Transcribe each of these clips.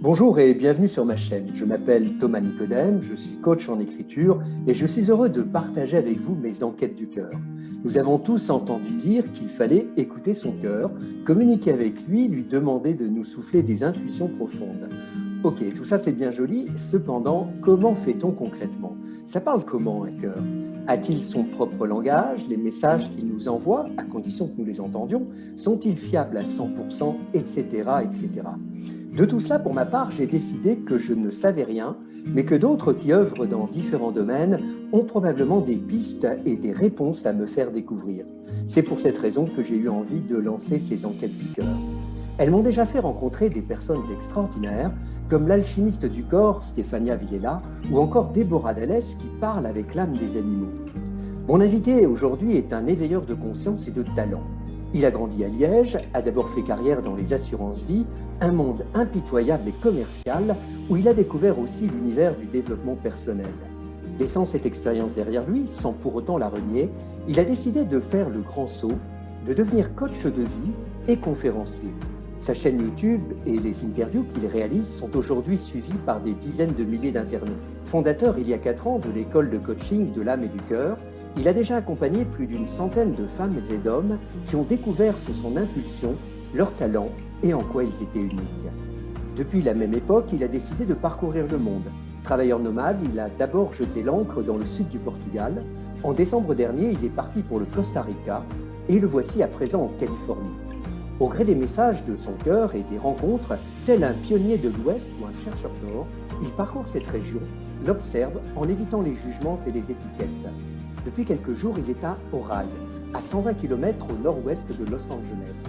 Bonjour et bienvenue sur ma chaîne. Je m'appelle Thomas Nicodème, je suis coach en écriture et je suis heureux de partager avec vous mes enquêtes du cœur. Nous avons tous entendu dire qu'il fallait écouter son cœur, communiquer avec lui, lui demander de nous souffler des intuitions profondes. Ok, tout ça c'est bien joli, cependant, comment fait-on concrètement? Ça parle comment un cœur? A-t-il son propre langage? Les messages qu'il nous envoie, à condition que nous les entendions, sont-ils fiables à 100%, etc., etc. De tout cela, pour ma part, j'ai décidé que je ne savais rien, mais que d'autres qui œuvrent dans différents domaines ont probablement des pistes et des réponses à me faire découvrir. C'est pour cette raison que j'ai eu envie de lancer ces enquêtes du cœur. Elles m'ont déjà fait rencontrer des personnes extraordinaires, comme l'alchimiste du corps Stéphania Villela, ou encore Déborah Dallès qui parle avec l'âme des animaux. Mon invité aujourd'hui est un éveilleur de conscience et de talent. Il a grandi à Liège, a d'abord fait carrière dans les assurances-vie, un monde impitoyable et commercial où il a découvert aussi l'univers du développement personnel. Laissant cette expérience derrière lui, sans pour autant la renier, il a décidé de faire le grand saut, de devenir coach de vie et conférencier. Sa chaîne YouTube et les interviews qu'il réalise sont aujourd'hui suivies par des dizaines de milliers d'internautes. Fondateur il y a 4 ans de l'école de coaching de l'âme et du cœur, il a déjà accompagné plus d'une centaine de femmes et d'hommes qui ont découvert sous son impulsion leur talent et en quoi ils étaient uniques. Depuis la même époque, il a décidé de parcourir le monde. Travailleur nomade, il a d'abord jeté l'ancre dans le sud du Portugal. En décembre dernier, il est parti pour le Costa Rica et le voici à présent en Californie. Au gré des messages de son cœur et des rencontres, tel un pionnier de l'Ouest ou un chercheur d'or, il parcourt cette région, l'observe en évitant les jugements et les étiquettes. Depuis quelques jours, il est à Ojai, à 120 km au nord-ouest de Los Angeles.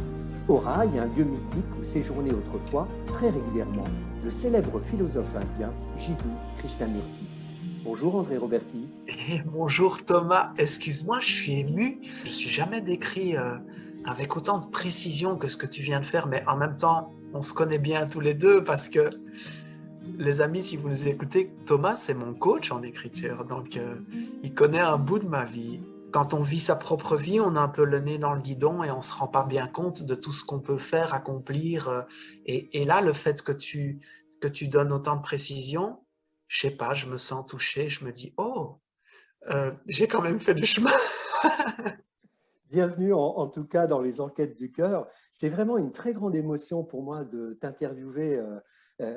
Ojai, un lieu mythique où séjournait autrefois, très régulièrement, le célèbre philosophe indien Jiddu Krishnamurti. Bonjour André Roberti. Bonjour Thomas, excuse-moi, je suis ému. Je ne suis jamais décrit avec autant de précision que ce que tu viens de faire, mais en même temps, on se connaît bien tous les deux parce que, les amis, si vous nous écoutez, Thomas, c'est mon coach en écriture, donc il connaît un bout de ma vie. Quand on vit sa propre vie, on a un peu le nez dans le guidon et on ne se rend pas bien compte de tout ce qu'on peut faire, accomplir. Et là, le fait que tu donnes autant de précision, je sais pas, je me sens touché, je me dis, oh, j'ai quand même fait du chemin. Bienvenue en tout cas dans les enquêtes du cœur. C'est vraiment une très grande émotion pour moi de t'interviewer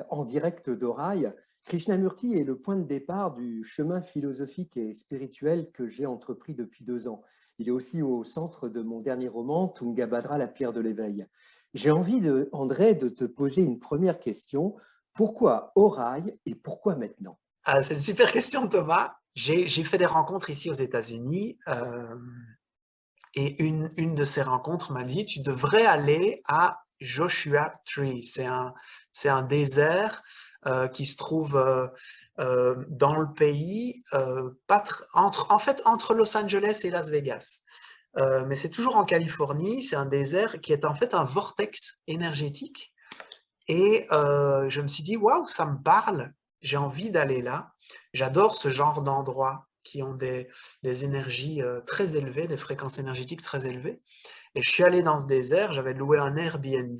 en direct d'Oraï. Krishnamurti est le point de départ du chemin philosophique et spirituel que j'ai entrepris depuis 2 ans. Il est aussi au centre de mon dernier roman, Tungabhadra, la pierre de l'éveil. J'ai envie, André, de te poser une première question. Pourquoi Oraï et pourquoi maintenant? C'est une super question, Thomas. J'ai fait des rencontres ici aux États-Unis et une de ces rencontres m'a dit, tu devrais aller à Joshua Tree. C'est un désert qui se trouve dans le pays, en fait, entre Los Angeles et Las Vegas. Mais c'est toujours en Californie, c'est un désert qui est en fait un vortex énergétique. Et je me suis dit, waouh, ça me parle, j'ai envie d'aller là. J'adore ce genre d'endroits qui ont des énergies très élevées, des fréquences énergétiques très élevées. Et je suis allé dans ce désert, j'avais loué un Airbnb.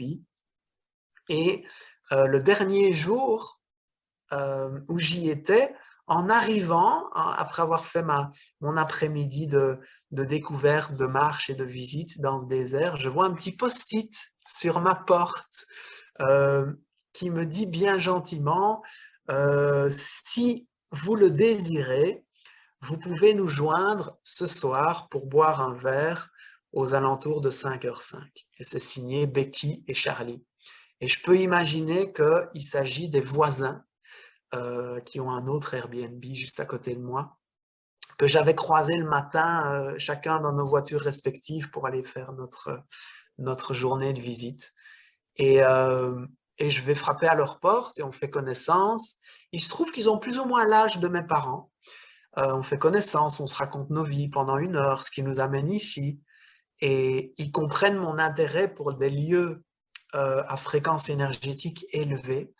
Et le dernier jour où j'y étais, en arrivant, après avoir fait mon après-midi de découverte, de marche et de visite dans ce désert, je vois un petit post-it sur ma porte euh, qui me dit bien gentiment, si vous le désirez, vous pouvez nous joindre ce soir pour boire un verre aux alentours de 5h05. Et c'est signé Becky et Charlie. Et je peux imaginer qu'il s'agit des voisins qui ont un autre Airbnb juste à côté de moi, que j'avais croisé le matin, chacun dans nos voitures respectives pour aller faire notre journée de visite. Et, euh, et je vais frapper à leur porte et on fait connaissance. Il se trouve qu'ils ont plus ou moins l'âge de mes parents. On fait connaissance, on se raconte nos vies pendant 1 heure, ce qui nous amène ici. Et ils comprennent mon intérêt pour des lieux à fréquence énergétique élevée.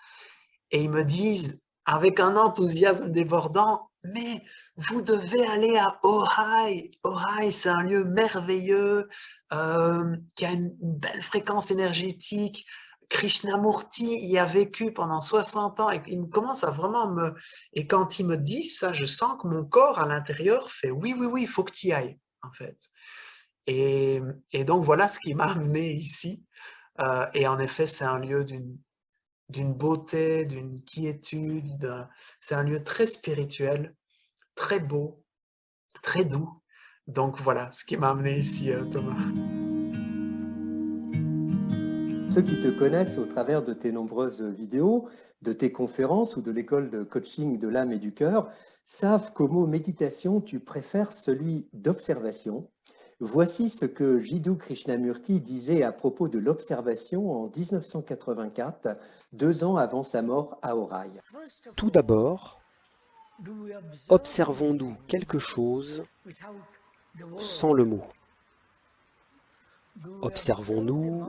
Et ils me disent, avec un enthousiasme débordant, mais vous devez aller à Ojai. Ojai, c'est un lieu merveilleux qui a une belle fréquence énergétique, Krishnamurti y a vécu pendant 60 ans et il commence à vraiment me... Et quand il me dit ça, je sens que mon corps à l'intérieur fait oui, oui, oui, il faut que tu y ailles, en fait. Et, et donc voilà ce qui m'a amené ici. Et en effet, c'est un lieu d'une beauté, d'une quiétude, c'est un lieu très spirituel, très beau, très doux. Donc voilà ce qui m'a amené ici, Thomas. Ceux qui te connaissent au travers de tes nombreuses vidéos, de tes conférences ou de l'école de coaching de l'âme et du cœur savent qu'au mot méditation, tu préfères celui d'observation. Voici ce que Jiddu Krishnamurti disait à propos de l'observation en 1984, 2 ans avant sa mort à Ohio. Tout d'abord, observons-nous quelque chose sans le mot. Observons-nous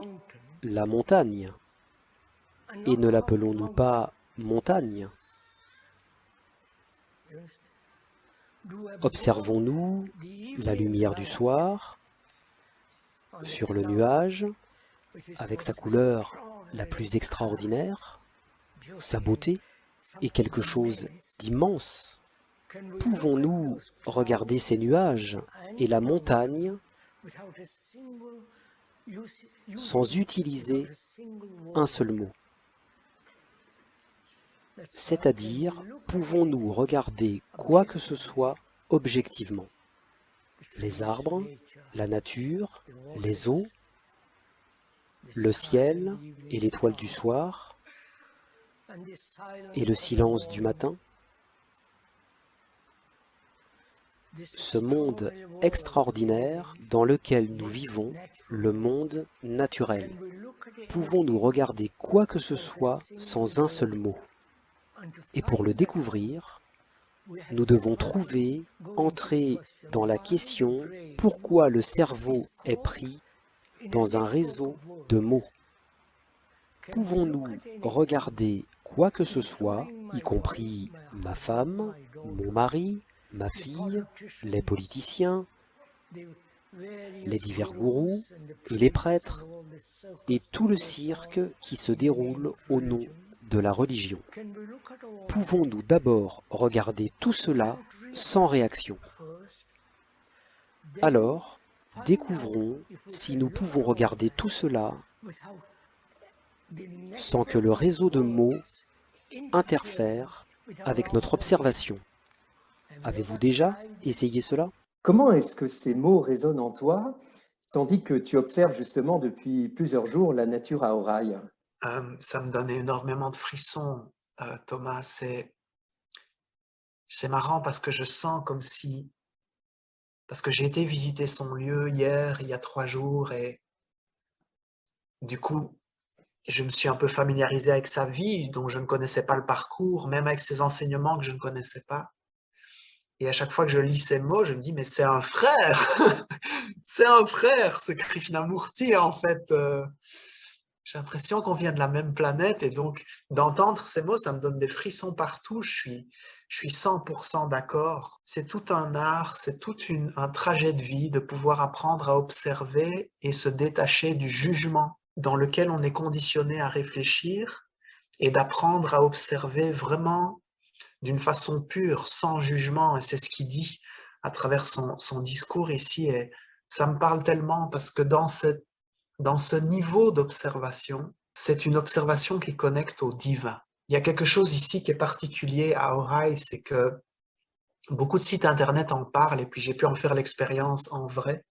la montagne et ne l'appelons-nous pas montagne. Observons-nous la lumière du soir sur le nuage avec sa couleur la plus extraordinaire, sa beauté est quelque chose d'immense. Pouvons-nous regarder ces nuages et la montagne sans utiliser un seul mot? C'est-à-dire, pouvons-nous regarder quoi que ce soit objectivement? Les arbres, la nature, les eaux, le ciel et l'étoile du soir, et le silence du matin? Ce monde extraordinaire dans lequel nous vivons, le monde naturel. Pouvons-nous regarder quoi que ce soit sans un seul mot? Et pour le découvrir, nous devons entrer dans la question pourquoi le cerveau est pris dans un réseau de mots. Pouvons-nous regarder quoi que ce soit, y compris ma femme, mon mari, ma fille, les politiciens, les divers gourous et les prêtres, et tout le cirque qui se déroule au nom de la religion? Pouvons-nous d'abord regarder tout cela sans réaction? Alors, découvrons si nous pouvons regarder tout cela sans que le réseau de mots interfère avec notre observation. Avez-vous déjà essayé cela? Comment est-ce que ces mots résonnent en toi, tandis que tu observes justement depuis plusieurs jours la nature à Ohio? Ça me donne énormément de frissons, Thomas. C'est marrant parce que je sens comme si... Parce que j'ai été visiter son lieu hier, il y a 3 jours, et du coup, je me suis un peu familiarisé avec sa vie, dont je ne connaissais pas le parcours, même avec ses enseignements que je ne connaissais pas. Et à chaque fois que je lis ces mots, je me dis, mais c'est un frère! C'est un frère, ce Krishnamurti, en fait. J'ai l'impression qu'on vient de la même planète, et donc d'entendre ces mots, ça me donne des frissons partout. Je suis 100% d'accord. C'est tout un art, c'est tout un trajet de vie de pouvoir apprendre à observer et se détacher du jugement dans lequel on est conditionné à réfléchir, et d'apprendre à observer vraiment d'une façon pure, sans jugement. Et c'est ce qu'il dit à travers son discours ici. Et ça me parle tellement parce que dans ce niveau d'observation, c'est une observation qui connecte au divin. Il y a quelque chose ici qui est particulier à Ohio, c'est que beaucoup de sites internet en parlent, et puis j'ai pu en faire l'expérience en vrai.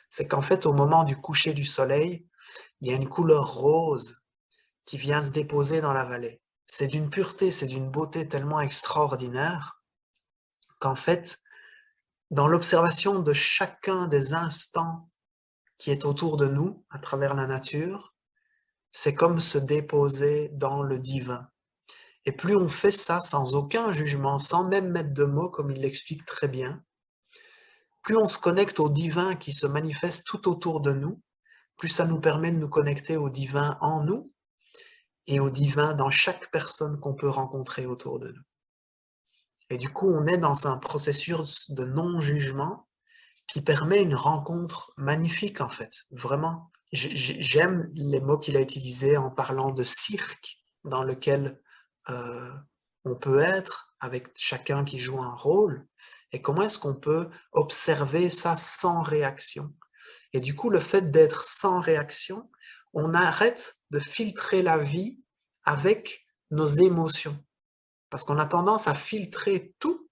C'est qu'en fait, au moment du coucher du soleil, il y a une couleur rose qui vient se déposer dans la vallée. C'est d'une pureté, c'est d'une beauté tellement extraordinaire qu'en fait, dans l'observation de chacun des instants qui est autour de nous, à travers la nature, c'est comme se déposer dans le divin. Et plus on fait ça sans aucun jugement, sans même mettre de mots, comme il l'explique très bien, plus on se connecte au divin qui se manifeste tout autour de nous, plus ça nous permet de nous connecter au divin en nous et au divin dans chaque personne qu'on peut rencontrer autour de nous. Et du coup, on est dans un processus de non-jugement qui permet une rencontre magnifique, en fait, vraiment. j'aime les mots qu'il a utilisés en parlant de cirque dans lequel on peut être avec chacun qui joue un rôle, et comment est-ce qu'on peut observer ça sans réaction. Et du coup, le fait d'être sans réaction, on arrête de filtrer la vie avec nos émotions, parce qu'on a tendance à filtrer tout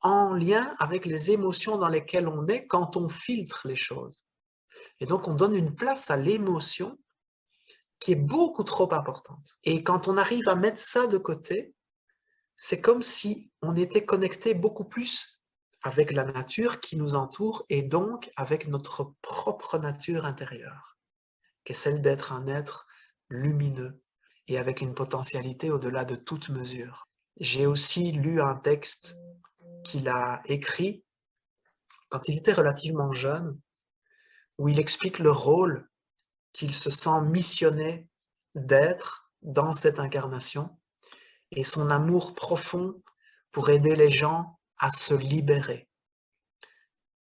en lien avec les émotions dans lesquelles on est quand on filtre les choses. Et donc, on donne une place à l'émotion qui est beaucoup trop importante. Et quand on arrive à mettre ça de côté, c'est comme si on était connecté beaucoup plus avec la nature qui nous entoure et donc avec notre propre nature intérieure, qui est celle d'être un être lumineux et avec une potentialité au-delà de toute mesure. J'ai aussi lu un texte qu'il a écrit quand il était relativement jeune, où il explique le rôle qu'il se sent missionné d'être dans cette incarnation et son amour profond pour aider les gens à se libérer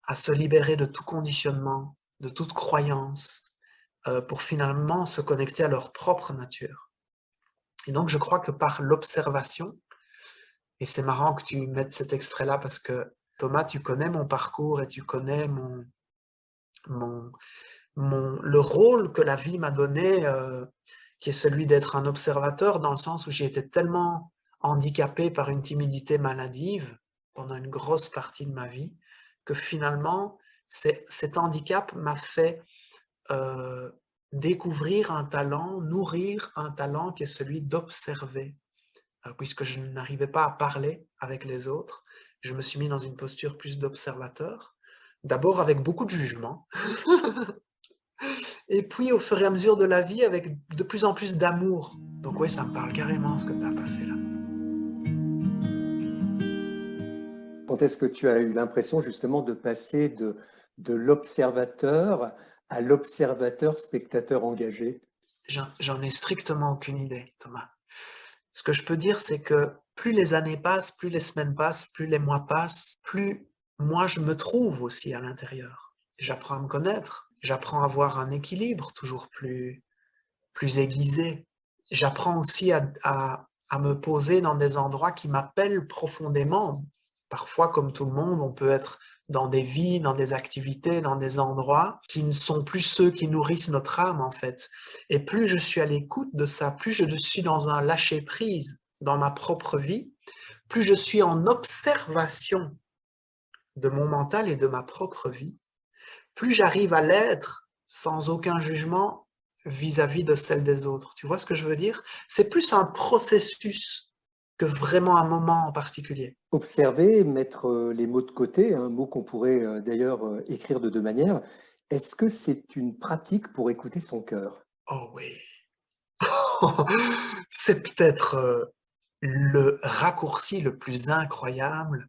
de tout conditionnement, de toute croyance, pour finalement se connecter à leur propre nature. Et donc je crois que par l'observation, et c'est marrant que tu mettes cet extrait-là parce que Thomas, tu connais mon parcours et tu connais le rôle que la vie m'a donné, qui est celui d'être un observateur, dans le sens où j'ai été tellement handicapé par une timidité maladive pendant une grosse partie de ma vie, que finalement, cet handicap m'a fait découvrir un talent, nourrir un talent qui est celui d'observer. Puisque je n'arrivais pas à parler avec les autres, je me suis mis dans une posture plus d'observateur, d'abord avec beaucoup de jugement, et puis au fur et à mesure de la vie, avec de plus en plus d'amour. Donc oui, ça me parle carrément ce que tu as passé là. Quand est-ce que tu as eu l'impression justement de passer de l'observateur à l'observateur spectateur engagé? J'en ai strictement aucune idée, Thomas. Ce que je peux dire, c'est que plus les années passent, plus les semaines passent, plus les mois passent, plus moi je me trouve aussi à l'intérieur. J'apprends à me connaître, j'apprends à avoir un équilibre toujours plus aiguisé. J'apprends aussi à me poser dans des endroits qui m'appellent profondément. Parfois, comme tout le monde, on peut être dans des vies, dans des activités, dans des endroits qui ne sont plus ceux qui nourrissent notre âme, en fait. Et plus je suis à l'écoute de ça, plus je suis dans un lâcher-prise dans ma propre vie, plus je suis en observation de mon mental et de ma propre vie, plus j'arrive à l'être sans aucun jugement vis-à-vis de celle des autres. Tu vois ce que je veux dire? C'est plus un processus que vraiment un moment en particulier. Observer, mettre les mots de côté, un mot qu'on pourrait d'ailleurs écrire de deux manières. Est-ce que c'est une pratique pour écouter son cœur? Oh oui. C'est peut-être le raccourci le plus incroyable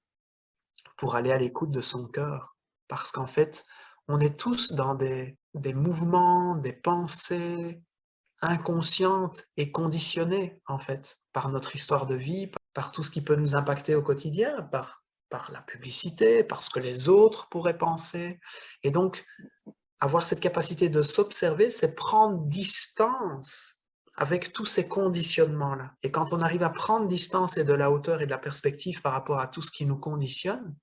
pour aller à l'écoute de son cœur. Parce qu'en fait, on est tous dans des mouvements, des pensées inconscientes et conditionnées, en fait, par notre histoire de vie, par tout ce qui peut nous impacter au quotidien, par la publicité, par ce que les autres pourraient penser. Et donc, avoir cette capacité de s'observer, c'est prendre distance avec tous ces conditionnements-là. Et quand on arrive à prendre distance et de la hauteur et de la perspective par rapport à tout ce qui nous conditionne,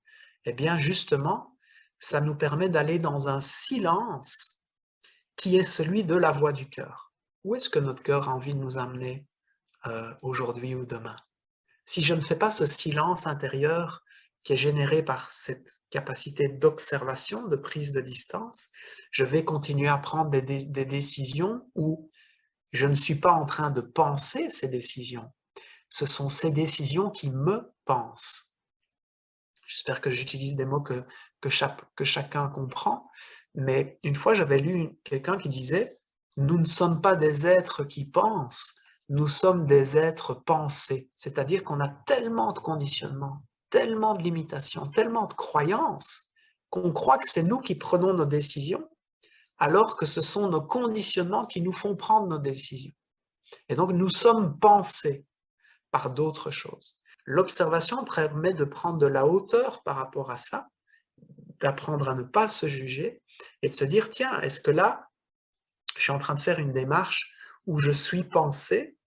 eh bien justement, ça nous permet d'aller dans un silence qui est celui de la voix du cœur. Où est-ce que notre cœur a envie de nous amener aujourd'hui ou demain? Si je ne fais pas ce silence intérieur qui est généré par cette capacité d'observation, de prise de distance, je vais continuer à prendre des décisions où je ne suis pas en train de penser ces décisions. Ce sont ces décisions qui me pensent. J'espère que j'utilise des mots que chacun comprend, mais une fois j'avais lu quelqu'un qui disait « Nous ne sommes pas des êtres qui pensent, nous sommes des êtres pensés ». C'est-à-dire qu'on a tellement de conditionnements, tellement de limitations, tellement de croyances, qu'on croit que c'est nous qui prenons nos décisions, alors que ce sont nos conditionnements qui nous font prendre nos décisions. Et donc nous sommes pensés par d'autres choses. L'observation permet de prendre de la hauteur par rapport à ça, d'apprendre à ne pas se juger et de se dire, tiens, est-ce que là, je suis en train de faire une démarche où je suis pensé,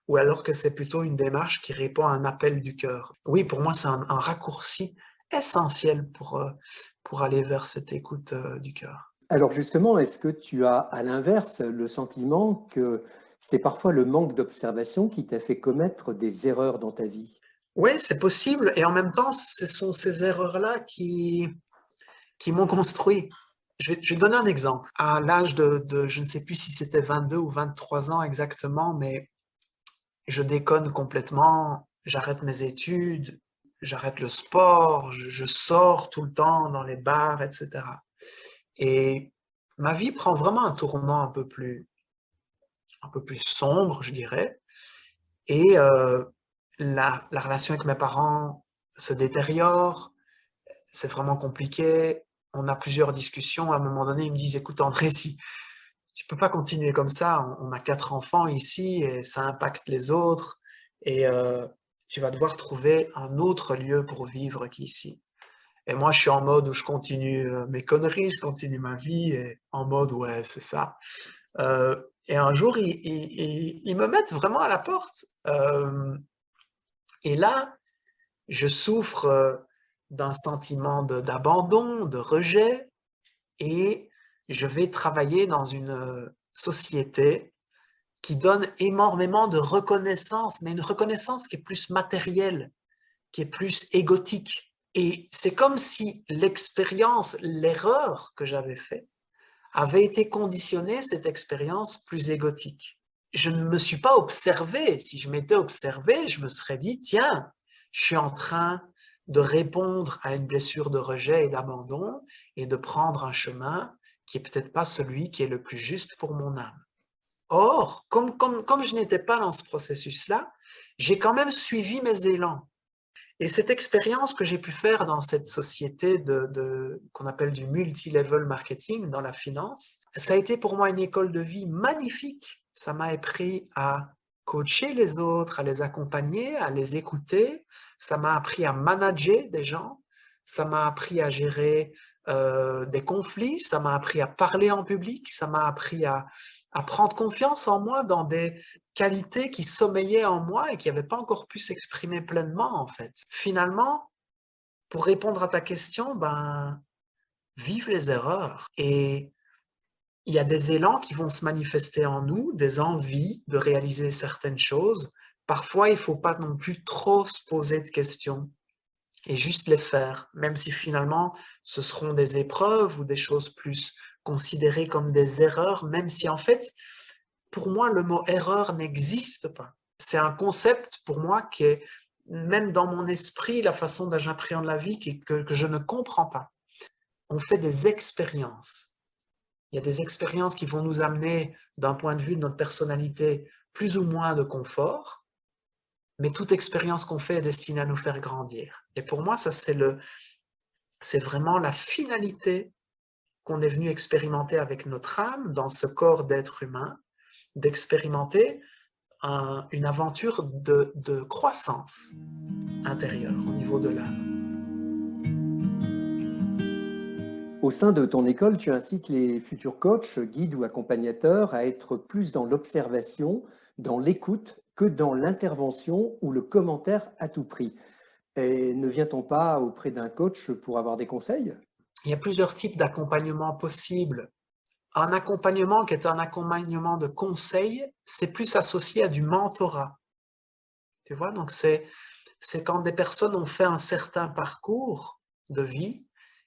ou alors que c'est plutôt une démarche qui répond à un appel du cœur. Oui, pour moi, c'est un raccourci essentiel pour aller vers cette écoute du cœur. Alors justement, est-ce que tu as à l'inverse le sentiment que c'est parfois le manque d'observation qui t'a fait commettre des erreurs dans ta vie? Oui, c'est possible, et en même temps, ce sont ces erreurs-là qui m'ont construit. Je vais donner un exemple. À l'âge je ne sais plus si c'était 22 ou 23 ans exactement, mais je déconne complètement, j'arrête mes études, j'arrête le sport, je sors tout le temps dans les bars, etc. Et ma vie prend vraiment un tournant un peu plus sombre, je dirais. Et la relation avec mes parents se détériore, c'est vraiment compliqué. On a plusieurs discussions. À un moment donné, ils me disent, écoute André, si tu peux pas continuer comme ça, on a 4 enfants ici et ça impacte les autres. Et tu vas devoir trouver un autre lieu pour vivre qu'ici. Et moi, je suis en mode où je continue mes conneries, je continue ma vie, et en mode, ouais, c'est ça. Et un jour, ils me mettent vraiment à la porte. Et là, je souffre d'un sentiment d'abandon, de rejet, et je vais travailler dans une société qui donne énormément de reconnaissance, mais une reconnaissance qui est plus matérielle, qui est plus égotique. Et c'est comme si l'expérience, l'erreur que j'avais faite, avait été conditionnée, cette expérience plus égotique. Je ne me suis pas observé. Si je m'étais observé, je me serais dit, tiens, je suis en train de répondre à une blessure de rejet et d'abandon et de prendre un chemin qui est peut-être pas celui qui est le plus juste pour mon âme. Or, comme je n'étais pas dans ce processus-là, j'ai quand même suivi mes élans. Et cette expérience que j'ai pu faire dans cette société qu'on appelle du multi-level marketing dans la finance, ça a été pour moi une école de vie magnifique. Ça m'a appris à coacher les autres, à les accompagner, à les écouter. Ça m'a appris à manager des gens. Ça m'a appris à gérer des conflits. Ça m'a appris à parler en public. Ça m'a appris à prendre confiance en moi dans des qualités qui sommeillaient en moi et qui n'avaient pas encore pu s'exprimer pleinement, en fait. Finalement, pour répondre à ta question, vive les erreurs. Et il y a des élans qui vont se manifester en nous, des envies de réaliser certaines choses. Parfois, il ne faut pas non plus trop se poser de questions et juste les faire, même si finalement, ce seront des épreuves ou des choses plus considérées comme des erreurs, même si en fait, pour moi, le mot erreur n'existe pas. C'est un concept pour moi qui est, même dans mon esprit, la façon dont j'appréhende la vie, que je ne comprends pas. On fait des expériences. Il y a des expériences qui vont nous amener, d'un point de vue de notre personnalité, plus ou moins de confort, mais toute expérience qu'on fait est destinée à nous faire grandir. Et pour moi, ça, c'est vraiment la finalité qu'on est venu expérimenter avec notre âme, dans ce corps d'être humain, d'expérimenter une aventure de croissance intérieure au niveau de l'âme. Au sein de ton école, tu incites les futurs coachs, guides ou accompagnateurs à être plus dans l'observation, dans l'écoute, que dans l'intervention ou le commentaire à tout prix. Et ne vient-on pas auprès d'un coach pour avoir des conseils? Il y a plusieurs types d'accompagnement possibles. Un accompagnement qui est un accompagnement de conseil, c'est plus associé à du mentorat. Tu vois, donc c'est quand des personnes ont fait un certain parcours de vie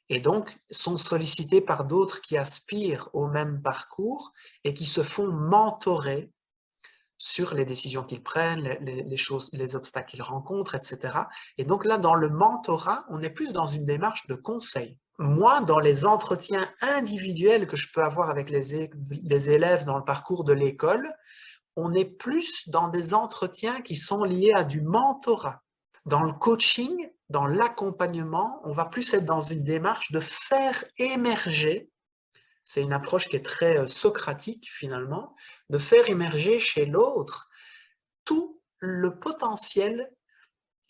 et donc sont sollicitées par d'autres qui aspirent au même parcours et qui se font mentorer sur les décisions qu'ils prennent, les choses, les obstacles qu'ils rencontrent, etc. Et donc là, dans le mentorat, on est plus dans une démarche de conseil. Moi, dans les entretiens individuels que je peux avoir avec les élèves dans le parcours de l'école, on est plus dans des entretiens qui sont liés à du mentorat. Dans le coaching, dans l'accompagnement, on va plus être dans une démarche de faire émerger, c'est une approche qui est très socratique finalement, de faire émerger chez l'autre tout le potentiel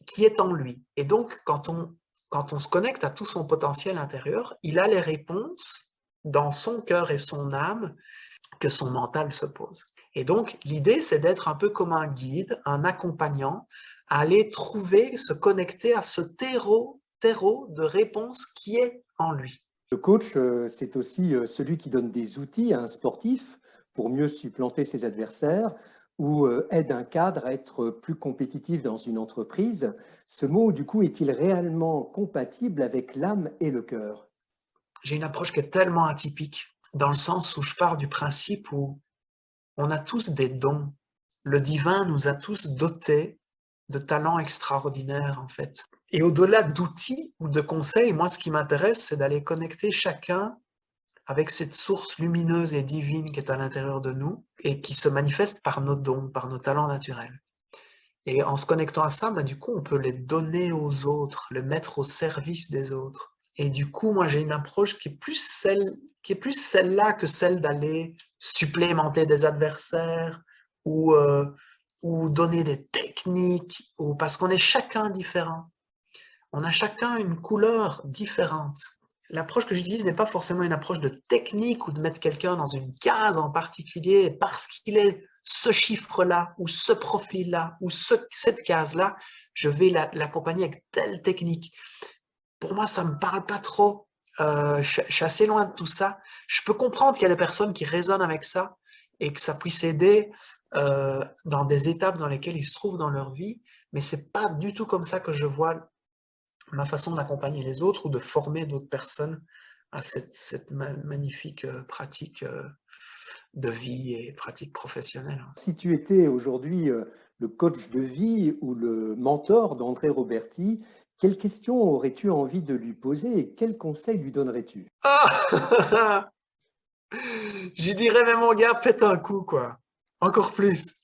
qui est en lui. Et donc, quand on se connecte à tout son potentiel intérieur, il a les réponses dans son cœur et son âme que son mental se pose. Et donc, l'idée, c'est d'être un peu comme un guide, un accompagnant, à aller trouver, se connecter à ce terreau de réponse qui est en lui. Le coach, c'est aussi celui qui donne des outils à un sportif pour mieux supplanter ses adversaires ou aide un cadre à être plus compétitif dans une entreprise. Ce mot, du coup, est-il réellement compatible avec l'âme et le cœur? J'ai une approche qui est tellement atypique, dans le sens où je pars du principe où on a tous des dons. Le divin nous a tous dotés de talents extraordinaires, en fait. Et au-delà d'outils ou de conseils, moi, ce qui m'intéresse, c'est d'aller connecter chacun avec cette source lumineuse et divine qui est à l'intérieur de nous et qui se manifeste par nos dons, par nos talents naturels. Et en se connectant à ça, du coup, on peut les donner aux autres, les mettre au service des autres. Et du coup, moi, j'ai une approche qui est plus celle-là que celle d'aller supplémenter des adversaires ou, ou donner des techniques, ou parce qu'on est chacun différent. On a chacun une couleur différente. L'approche que j'utilise n'est pas forcément une approche de technique ou de mettre quelqu'un dans une case en particulier parce qu'il est ce chiffre-là ou ce profil-là ou cette case-là, je vais l'accompagner avec telle technique. Pour moi, ça ne me parle pas trop. Je suis assez loin de tout ça. Je peux comprendre qu'il y a des personnes qui résonnent avec ça et que ça puisse aider dans des étapes dans lesquelles ils se trouvent dans leur vie, mais ce n'est pas du tout comme ça que je vois ma façon d'accompagner les autres ou de former d'autres personnes à cette magnifique pratique de vie et pratique professionnelle. Si tu étais aujourd'hui le coach de vie ou le mentor d'André Roberti, quelles questions aurais-tu envie de lui poser et quels conseils lui donnerais-tu? Ah je dirais, mais mon gars, pète un coup, quoi. Encore plus.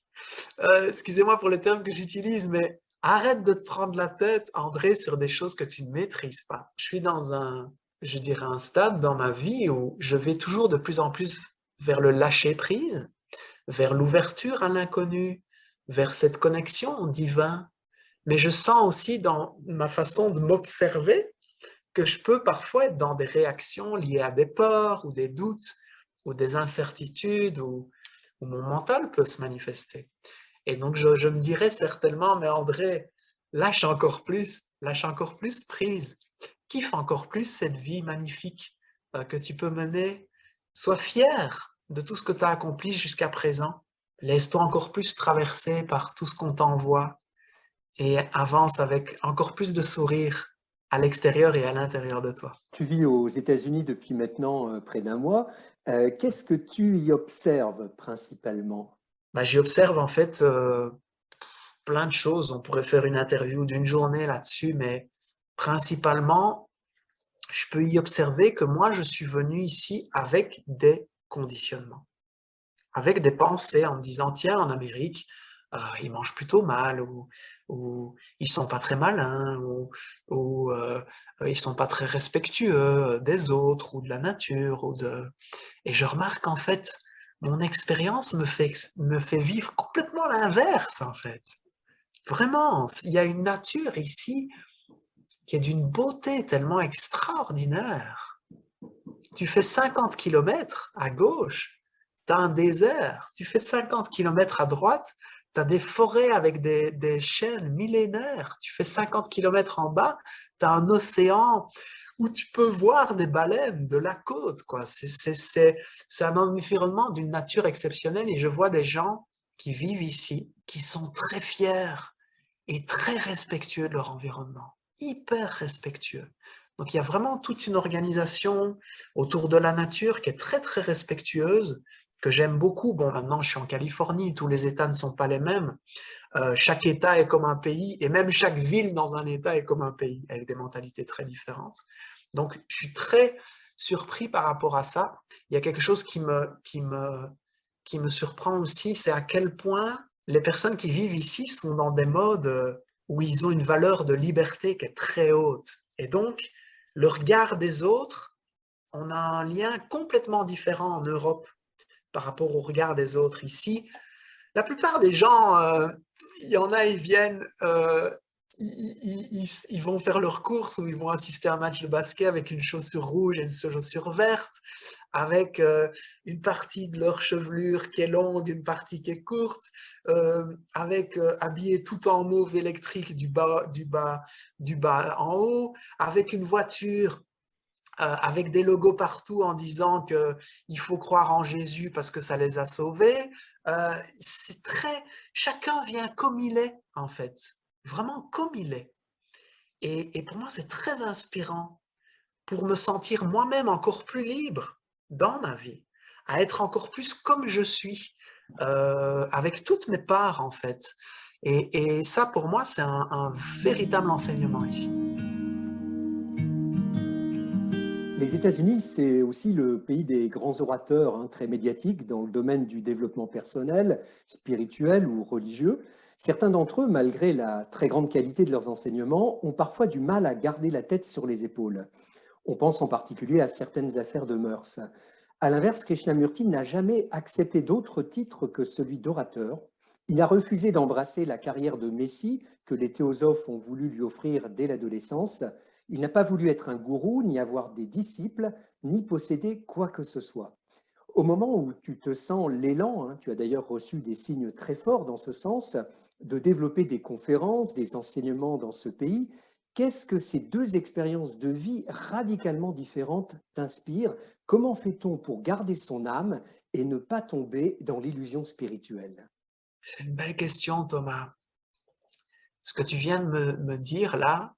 Excusez-moi pour le terme que j'utilise, mais arrête de te prendre la tête, André, sur des choses que tu ne maîtrises pas. Je suis dans je dirais, un stade dans ma vie où je vais toujours de plus en plus vers le lâcher-prise, vers l'ouverture à l'inconnu, vers cette connexion au divin. Mais je sens aussi dans ma façon de m'observer que je peux parfois être dans des réactions liées à des peurs ou des doutes ou des incertitudes où mon mental peut se manifester. Et donc, je me dirais certainement, mais André, lâche encore plus prise, kiffe encore plus cette vie magnifique que tu peux mener. Sois fier de tout ce que tu as accompli jusqu'à présent. Laisse-toi encore plus traverser par tout ce qu'on t'envoie et avance avec encore plus de sourire à l'extérieur et à l'intérieur de toi. Tu vis aux États-Unis depuis maintenant près d'un mois. Qu'est-ce que tu y observes principalement? J'y observe en fait plein de choses. On pourrait faire une interview d'une journée là-dessus, mais principalement, je peux y observer que moi, je suis venu ici avec des conditionnements, avec des pensées en me disant, tiens, en Amérique, ils mangent plutôt mal, ou ils sont pas très malins, ou ils sont pas très respectueux des autres, ou de la nature, et je remarque en fait, mon expérience me fait vivre complètement l'inverse en fait. Vraiment, il y a une nature ici qui est d'une beauté tellement extraordinaire. Tu fais 50 kilomètres à gauche, tu as un désert. Tu fais 50 kilomètres à droite, tu as des forêts avec des chênes millénaires. Tu fais 50 kilomètres en bas, tu as un océan où tu peux voir des baleines de la côte, quoi. C'est un environnement d'une nature exceptionnelle et je vois des gens qui vivent ici, qui sont très fiers et très respectueux de leur environnement, hyper respectueux. Donc il y a vraiment toute une organisation autour de la nature qui est très très respectueuse, que j'aime beaucoup. Bon, maintenant je suis en Californie, tous les États ne sont pas les mêmes. Chaque État est comme un pays, et même chaque ville dans un État est comme un pays, avec des mentalités très différentes. Donc je suis très surpris par rapport à ça. Il y a quelque chose qui me surprend aussi, c'est à quel point les personnes qui vivent ici sont dans des modes où ils ont une valeur de liberté qui est très haute. Et donc, le regard des autres, on a un lien complètement différent en Europe par rapport au regard des autres. Ici, la plupart des gens, il y en a, ils viennent ils vont faire leurs courses ou ils vont assister à un match de basket avec une chaussure rouge et une chaussure verte, avec une partie de leur chevelure qui est longue, une partie qui est courte, avec habillé tout en mauve électrique du bas en haut, avec une voiture avec des logos partout en disant qu'il faut croire en Jésus parce que ça les a sauvés. C'est très... Chacun vient comme il est, en fait. Vraiment comme il est. Et pour moi, c'est très inspirant pour me sentir moi-même encore plus libre dans ma vie, à être encore plus comme je suis, avec toutes mes parts, en fait. Et ça, pour moi, c'est un véritable enseignement ici. Les États-Unis, c'est aussi le pays des grands orateurs, hein, très médiatiques dans le domaine du développement personnel, spirituel ou religieux. Certains d'entre eux, malgré la très grande qualité de leurs enseignements, ont parfois du mal à garder la tête sur les épaules. On pense en particulier à certaines affaires de mœurs. À l'inverse, Krishnamurti n'a jamais accepté d'autre titre que celui d'orateur. Il a refusé d'embrasser la carrière de messie que les théosophes ont voulu lui offrir dès l'adolescence. Il n'a pas voulu être un gourou, ni avoir des disciples, ni posséder quoi que ce soit. Au moment où tu te sens l'élan, hein, tu as d'ailleurs reçu des signes très forts dans ce sens, de développer des conférences, des enseignements dans ce pays, qu'est-ce que ces deux expériences de vie radicalement différentes t'inspirent? Comment fait-on pour garder son âme et ne pas tomber dans l'illusion spirituelle? C'est une belle question, Thomas. Ce que tu viens de me dire là,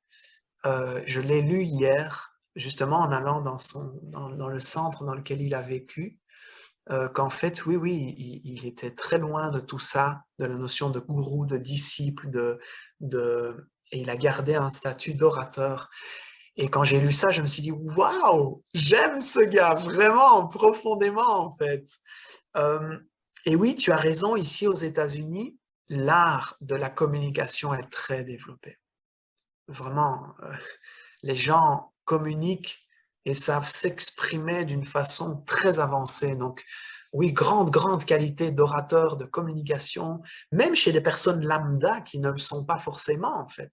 je l'ai lu hier, justement en allant dans le centre dans lequel il a vécu, qu'en fait, oui, il était très loin de tout ça, de la notion de gourou, de disciple, et il a gardé un statut d'orateur. Et quand j'ai lu ça, je me suis dit, waouh, j'aime ce gars, vraiment, profondément, en fait. Et oui, tu as raison, ici aux États-Unis, l'art de la communication est très développé. Vraiment, les gens communiquent et savent s'exprimer d'une façon très avancée. Donc, oui, grande qualité d'orateur, de communication, même chez des personnes lambda qui ne le sont pas forcément, en fait.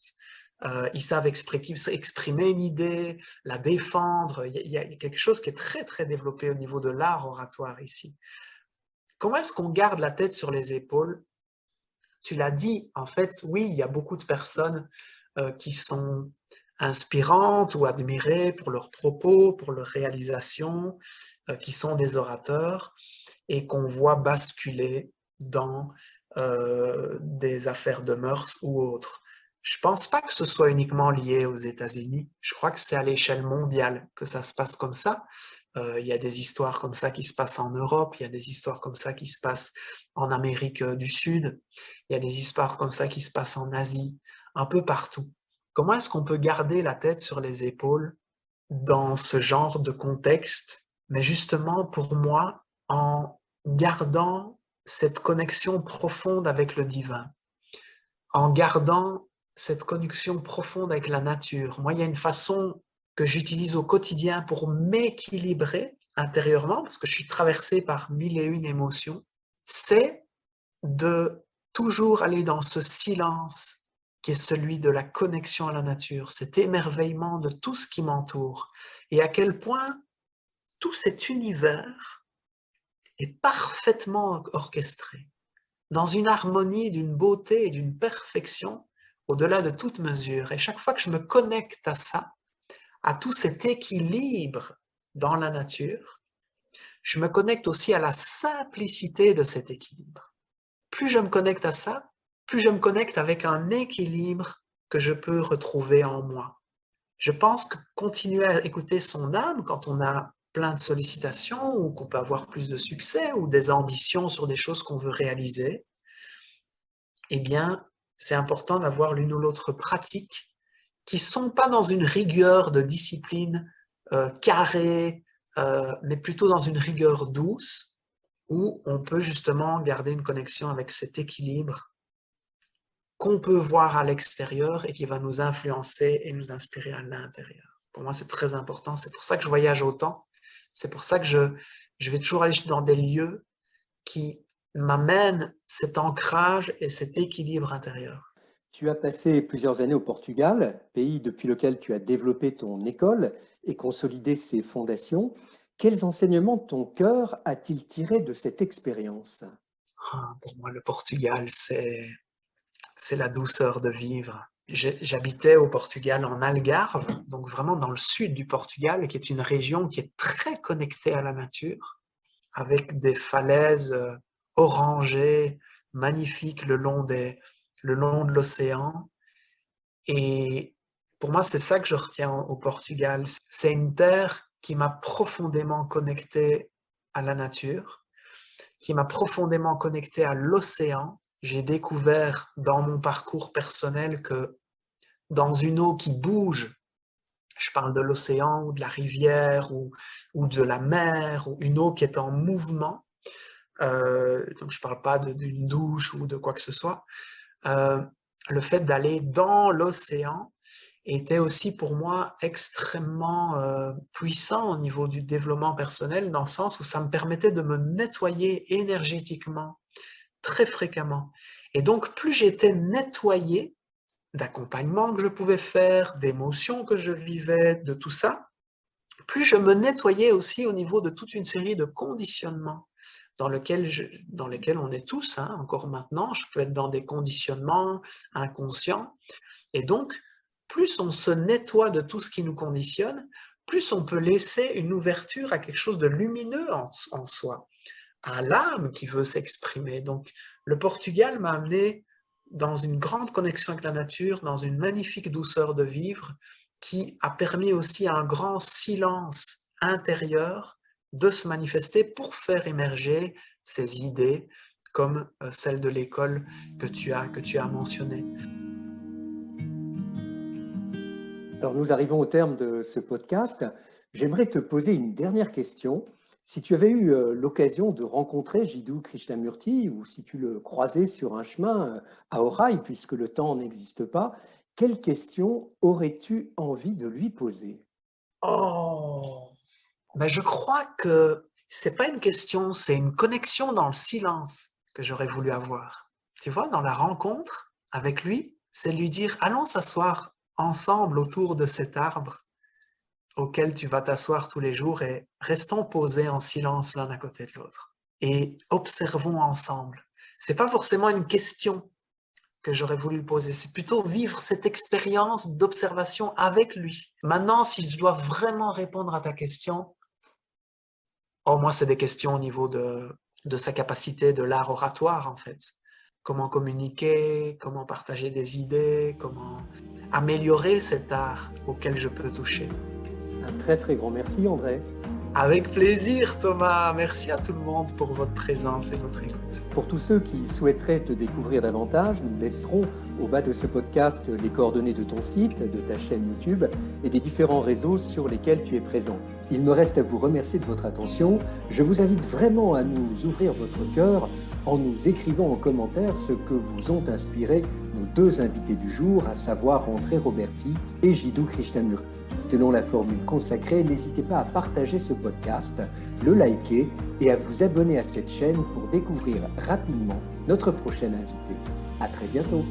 Ils savent exprimer une idée, la défendre. Il y a quelque chose qui est très développé au niveau de l'art oratoire ici. Comment est-ce qu'on garde la tête sur les épaules? Tu l'as dit, en fait, oui, il y a beaucoup de personnes qui sont inspirantes ou admirées pour leurs propos, pour leurs réalisations, qui sont des orateurs et qu'on voit basculer dans des affaires de mœurs ou autres. Je ne pense pas que ce soit uniquement lié aux États-Unis. Je crois que c'est à l'échelle mondiale que ça se passe comme ça. Il y a des histoires comme ça qui se passent en Europe, il y a des histoires comme ça qui se passent en Amérique du Sud, il y a des histoires comme ça qui se passent en Asie, un peu partout. Comment est-ce qu'on peut garder la tête sur les épaules dans ce genre de contexte? Mais justement, pour moi, en gardant cette connexion profonde avec le divin, en gardant cette connexion profonde avec la nature. Moi, il y a une façon que j'utilise au quotidien pour m'équilibrer intérieurement, parce que je suis traversé par 1001 émotions, c'est de toujours aller dans ce silence qui est celui de la connexion à la nature, cet émerveillement de tout ce qui m'entoure, et à quel point tout cet univers est parfaitement orchestré, dans une harmonie, d'une beauté et d'une perfection au-delà de toute mesure. Et chaque fois que je me connecte à ça, à tout cet équilibre dans la nature, je me connecte aussi à la simplicité de cet équilibre. Plus je me connecte à ça, plus je me connecte avec un équilibre que je peux retrouver en moi. Je pense que continuer à écouter son âme quand on a plein de sollicitations ou qu'on peut avoir plus de succès ou des ambitions sur des choses qu'on veut réaliser, eh bien, c'est important d'avoir l'une ou l'autre pratique qui ne sont pas dans une rigueur de discipline carrée, mais plutôt dans une rigueur douce, où on peut justement garder une connexion avec cet équilibre qu'on peut voir à l'extérieur et qui va nous influencer et nous inspirer à l'intérieur. Pour moi, c'est très important. C'est pour ça que je voyage autant. C'est pour ça que je vais toujours aller dans des lieux qui m'amènent cet ancrage et cet équilibre intérieur. Tu as passé plusieurs années au Portugal, pays depuis lequel tu as développé ton école et consolidé ses fondations. Quels enseignements ton cœur a-t-il tiré de cette expérience? Pour moi, le Portugal, c'est la douceur de vivre. J'habitais au Portugal en Algarve, donc vraiment dans le sud du Portugal, qui est une région qui est très connectée à la nature, avec des falaises orangées, magnifiques le long de l'océan. Et pour moi, c'est ça que je retiens au Portugal. C'est une terre qui m'a profondément connecté à la nature, qui m'a profondément connecté à l'océan. J'ai découvert dans mon parcours personnel que dans une eau qui bouge, je parle de l'océan ou de la rivière ou de la mer, ou une eau qui est en mouvement, donc je ne parle pas d'une douche ou de quoi que ce soit, le fait d'aller dans l'océan était aussi pour moi extrêmement puissant au niveau du développement personnel, dans le sens où ça me permettait de me nettoyer énergétiquement très fréquemment. Et donc, plus j'étais nettoyé d'accompagnement que je pouvais faire, d'émotions que je vivais, de tout ça, plus je me nettoyais aussi au niveau de toute une série de conditionnements dans lesquels on est tous, hein, encore maintenant. Je peux être dans des conditionnements inconscients. Et donc, plus on se nettoie de tout ce qui nous conditionne, plus on peut laisser une ouverture à quelque chose de lumineux en soi, à l'âme qui veut s'exprimer. Donc, le Portugal m'a amené dans une grande connexion avec la nature, dans une magnifique douceur de vivre, qui a permis aussi à un grand silence intérieur de se manifester pour faire émerger ces idées comme celle de l'école que tu as mentionnée. Alors, nous arrivons au terme de ce podcast. J'aimerais te poser une dernière question. Si tu avais eu l'occasion de rencontrer Jiddu Krishnamurti, ou si tu le croisais sur un chemin à Ojai, puisque le temps n'existe pas, quelle question aurais-tu envie de lui poser? Oh, ben je crois que c'est pas une question, c'est une connexion dans le silence que j'aurais voulu avoir. Tu vois, dans la rencontre avec lui, c'est lui dire, allons s'asseoir ensemble autour de cet arbre auquel tu vas t'asseoir tous les jours et restons posés en silence l'un à côté de l'autre et observons ensemble. C'est pas forcément une question que j'aurais voulu poser, c'est plutôt vivre cette expérience d'observation avec lui. Maintenant, si je dois vraiment répondre à ta question, moi, c'est des questions au niveau de sa capacité de l'art oratoire, en fait. Comment communiquer, comment partager des idées, comment améliorer cet art auquel je peux toucher. Un très très grand merci, André. Avec plaisir, Thomas. Merci à tout le monde pour votre présence et votre écoute. Pour tous ceux qui souhaiteraient te découvrir davantage, nous laisserons au bas de ce podcast les coordonnées de ton site, de ta chaîne YouTube et des différents réseaux sur lesquels tu es présent. Il me reste à vous remercier de votre attention. Je vous invite vraiment à nous ouvrir votre cœur en nous écrivant en commentaire ce que vous ont inspiré nos deux invités du jour, à savoir André Roberti et Jiddu Krishnamurti. Selon la formule consacrée, n'hésitez pas à partager ce podcast, le liker et à vous abonner à cette chaîne pour découvrir rapidement notre prochain invité. À très bientôt.